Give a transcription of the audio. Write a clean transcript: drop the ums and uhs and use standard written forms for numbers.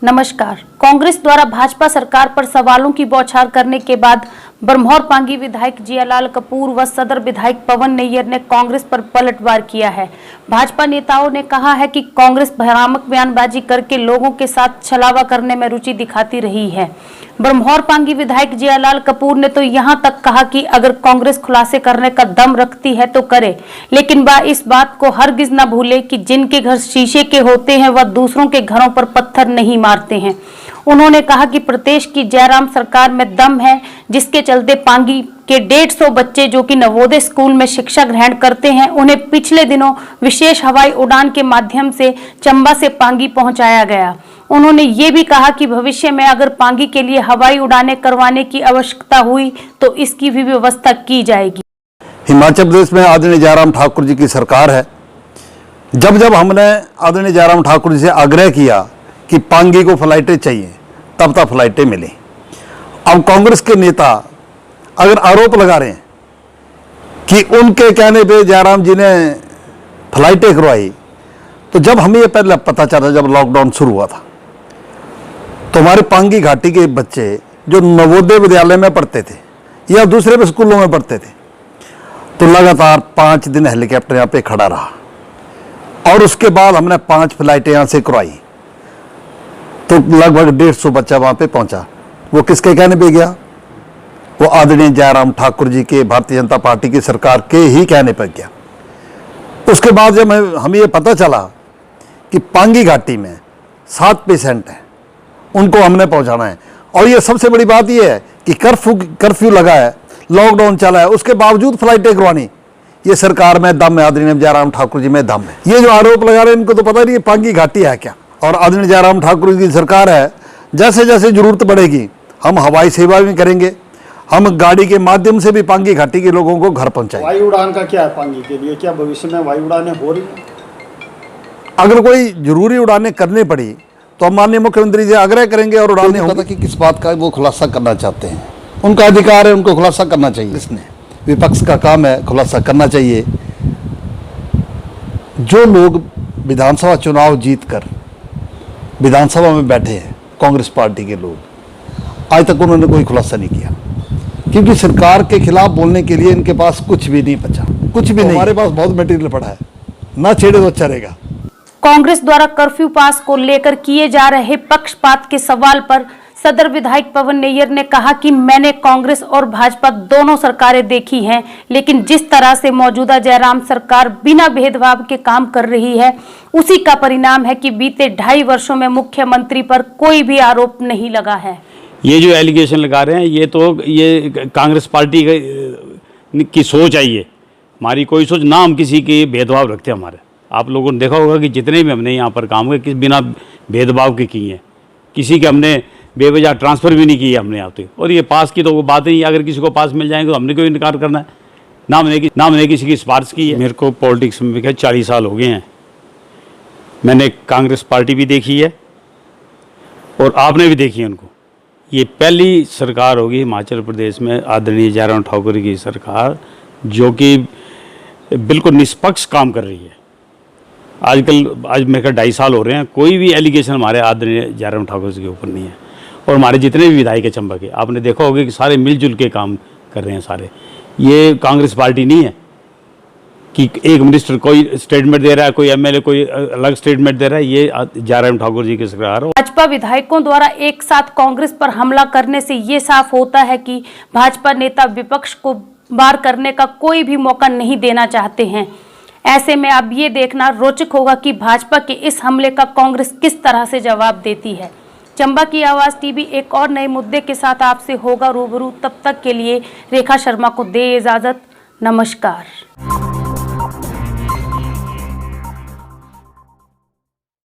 नमस्कार। कांग्रेस द्वारा भाजपा सरकार पर सवालों की बौछार करने के बाद बरमौर पांगी विधायक जियालाल कपूर व सदर विधायक पवन नैयर ने कांग्रेस पर पलटवार किया है। भाजपा नेताओं ने कहा है कि कांग्रेस भ्रामक बयानबाजी करके लोगों के साथ छलावा करने में रुचि दिखाती रही है। बरमौर पांगी विधायक जियालाल कपूर ने तो यहां तक कहा कि अगर कांग्रेस खुलासे करने का दम रखती है तो करे, लेकिन वह इस बात को हरगिज न भूले कि जिनके घर शीशे के होते हैं वह दूसरों के घरों पर पत्थर नहीं मारते हैं। उन्होंने कहा कि प्रदेश की जयराम सरकार में दम है, जिसके चलते पांगी के 150 बच्चे जो कि नवोदय स्कूल में शिक्षा ग्रहण करते हैं, उन्हें पिछले दिनों विशेष हवाई उड़ान के माध्यम से चंबा से पांगी पहुंचाया गया। उन्होंने ये भी कहा कि भविष्य में अगर पांगी के लिए हवाई उड़ानें करवाने की आवश्यकता हुई तो इसकी भी व्यवस्था की जाएगी। हिमाचल प्रदेश में आदरणीय जयराम ठाकुर जी की सरकार है। जब जब हमने आदरणीय जयराम ठाकुर जी से आग्रह किया कि पांगी को फ्लाइटें चाहिए, तब तक फ्लाइटें मिली। अब कांग्रेस के नेता अगर आरोप लगा रहे हैं कि उनके कहने पे जयराम जी ने फ्लाइटें करवाई, तो जब हमें ये पहले पता चला, जब लॉकडाउन शुरू हुआ था, तो हमारे पांगी घाटी के बच्चे जो नवोदय विद्यालय में पढ़ते थे या दूसरे स्कूलों में पढ़ते थे, तो लगातार 5 दिन हेलीकॉप्टर यहाँ पे खड़ा रहा और उसके बाद हमने 5 फ्लाइटें यहाँ से करवाई, तो लगभग 150 बच्चा वहाँ पे पहुँचा। वो किसके कहने पे गया? वो आदरणीय जयराम ठाकुर जी के, भारतीय जनता पार्टी की सरकार के ही कहने पर गया। उसके बाद जब हमें ये पता चला कि पांगी घाटी में 7 पेशेंट हैं, उनको हमने पहुंचाना है, और ये सबसे बड़ी बात ये है कि कर्फ्यू लगा है, लॉकडाउन चला है, उसके बावजूद फ्लाइटें करवानी, ये सरकार में दम है, आदरणीय जयराम ठाकुर जी में दम है। ये जो आरोप लगा रहे हैं, इनको तो पता नहीं है पांगी घाटी है क्या। और आदरणीय जयराम ठाकुर जी की सरकार है, जैसे जैसे जरूरत पड़ेगी हम हवाई सेवा भी करेंगे, हम गाड़ी के माध्यम से भी पांगी घाटी के लोगों को घर पहुंचाएंगे। वायु उड़ान का क्या है पांगी के लिए? क्या भविष्य में वायु उड़ानें हो रही हैं? अगर कोई जरूरी उड़ानें करनी पड़ी तो हम माननीय मुख्यमंत्री जी आग्रह करेंगे और उड़ानें होंगी। कि किस बात का वो खुलासा करना चाहते हैं, उनका अधिकार है, उनको खुलासा करना चाहिए। इसने विपक्ष का काम है खुलासा करना चाहिए। जो लोग विधानसभा चुनाव जीतकर विधानसभा में बैठे हैं, कांग्रेस पार्टी के लोग, आज तक उन्होंने कोई खुलासा नहीं किया, क्योंकि सरकार के खिलाफ बोलने के लिए इनके पास कुछ भी नहीं बचा, कुछ भी नहीं। हमारे पास बहुत मटेरियल पड़ा है, ना छेड़े तो अच्छा रहेगा। कांग्रेस द्वारा कर्फ्यू पास को लेकर किए जा रहे पक्षपात के सवाल पर सदर विधायक पवन नैयर ने कहा कि मैंने कांग्रेस और भाजपा दोनों सरकारें देखी हैं, लेकिन जिस तरह से मौजूदा जयराम सरकार बिना भेदभाव के काम कर रही है, उसी का परिणाम है कि बीते 2.5 वर्षों में मुख्यमंत्री पर कोई भी आरोप नहीं लगा है। ये जो एलिगेशन लगा रहे हैं, ये कांग्रेस पार्टी की सोच है। ये हमारी कोई सोच ना, हम किसी के भेदभाव रखते हैं। हमारे आप लोगों ने देखा होगा कि जितने भी हमने यहाँ पर काम हुए, किस बिना भेदभाव के किए हैं, किसी के हमने बेवजह ट्रांसफ़र भी नहीं किए हमने यहाँ पे। और ये पास की तो वो बात नहीं, अगर किसी को पास मिल जाएंगे तो हमने क्यों इनकार करना है? ना हमने किसी की सिफारिश की है। मेरे को पॉलिटिक्स में 40 साल हो गए हैं। मैंने कांग्रेस पार्टी भी देखी है और आपने भी देखी है उनको। ये पहली सरकार होगी हिमाचल प्रदेश में आदरणीय जयराम ठाकुर की सरकार, जो कि बिल्कुल निष्पक्ष काम कर रही है। आज मेरे ख्याल 2.5 साल हो रहे हैं, कोई भी एलिगेशन हमारे आदरणीय जयराम ठाकुर जी के ऊपर नहीं है। और हमारे जितने भी विधायक है चंबा के, आपने देखा होगा कि सारे मिलजुल के काम कर रहे हैं सारे। ये कांग्रेस पार्टी नहीं है कि एक मिनिस्टर कोई स्टेटमेंट दे रहा है, कोई एमएलए कोई अलग स्टेटमेंट दे रहा है। ये जयराम ठाकुर जी की सरकार है। भाजपा विधायकों द्वारा एक साथ कांग्रेस पर हमला करने से ये साफ होता है कि भाजपा नेता विपक्ष को वार करने का कोई भी मौका नहीं देना चाहते हैं। ऐसे में अब ये देखना रोचक होगा कि भाजपा के इस हमले का कांग्रेस किस तरह से जवाब देती है। चंबा की आवाज टीवी एक और नए मुद्दे के साथ आपसे होगा रूबरू। तब तक के लिए रेखा शर्मा को दे इजाजत। नमस्कार।